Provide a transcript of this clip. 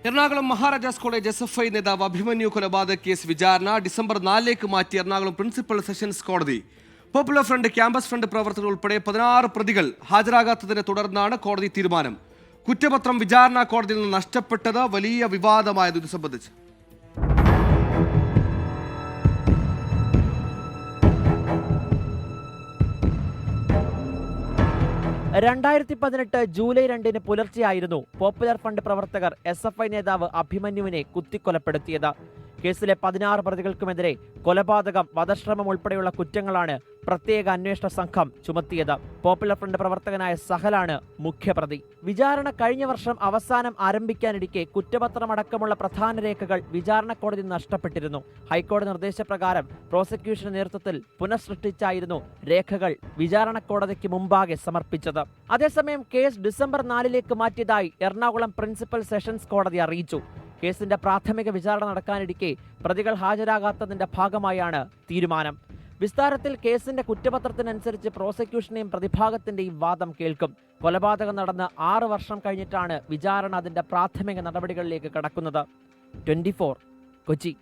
Ernakulam Maharajas college SFI നേതാവ് അഭിമന്യു കൊലപാതക case വിചാരണ ഡിസംബർ 4 മാറ്റി എറണാകുളം പ്രിൻസിപ്പൽ സെഷൻസ് കോടതി. പോപ്പുലർ ഫ്രണ്ട്, ക്യാമ്പസ് ഫ്രണ്ട് പ്രവർത്തകർ ഉൾപ്പെടെ 16 പ്രതികൾ ഹാജരാകാത്തതിനെ തുടർന്നാണ് കോടതി തീരുമാനം. കുറ്റപത്രം വിചാരണ കോടതിയിൽ നിന്ന് നഷ്ടപ്പെട്ടത് വലിയ വിവാദമായത് ഇത് സംബന്ധിച്ച്. 2018 ജൂലൈ 2 പുലർച്ചെയായിരുന്നു പോപ്പുലർ ഫ്രണ്ട് പ്രവർത്തകർ SFI നേതാവ് അഭിമന്യുവിനെ കുത്തിക്കൊലപ്പെടുത്തിയത്. കേസിലെ 16 പ്രതികൾക്കുമെതിരെ കൊലപാതകം, വധശ്രമം ഉൾപ്പെടെയുള്ള കുറ്റങ്ങളാണ് പ്രത്യേക അന്വേഷണ സംഘം ചുമത്തിയത്. പോപ്പുലർ ഫ്രണ്ട് പ്രവർത്തകനായ സഹലാണ് മുഖ്യപ്രതി. വിചാരണ കഴിഞ്ഞ വർഷം അവസാനം ആരംഭിക്കാനിരിക്കെ കുറ്റപത്രമടക്കമുള്ള പ്രധാന രേഖകൾ വിചാരണ കോടതി നഷ്ടപ്പെട്ടിരുന്നു. ഹൈക്കോടതി നിർദ്ദേശപ്രകാരം പ്രോസിക്യൂഷന്റെ നേതൃത്വത്തിൽ പുനഃസൃഷ്ടിച്ചായിരുന്നു രേഖകൾ വിചാരണ കോടതിക്ക് മുമ്പാകെ സമർപ്പിച്ചത്. അതേസമയം കേസ് ഡിസംബർ 4 മാറ്റിയതായി എറണാകുളം പ്രിൻസിപ്പൽ സെഷൻസ് കോടതി അറിയിച്ചു. കേസിന്റെ പ്രാഥമിക വിചാരണ നടക്കാനിരിക്കെ പ്രതികൾ ഹാജരാകാത്തതിന്റെ ഭാഗമായാണ് തീരുമാനം. വിസ്താരത്തിൽ കേസിന്റെ കുറ്റപത്രത്തിനനുസരിച്ച് പ്രോസിക്യൂഷന്റെയും പ്രതിഭാഗത്തിന്റെയും വാദം കേൾക്കും. കൊലപാതകം നടന്ന് 6 വർഷം കഴിഞ്ഞിട്ടാണ് വിചാരണ അതിന്റെ പ്രാഥമിക നടപടികളിലേക്ക് കടക്കുന്നത്. 24 കൊച്ചി.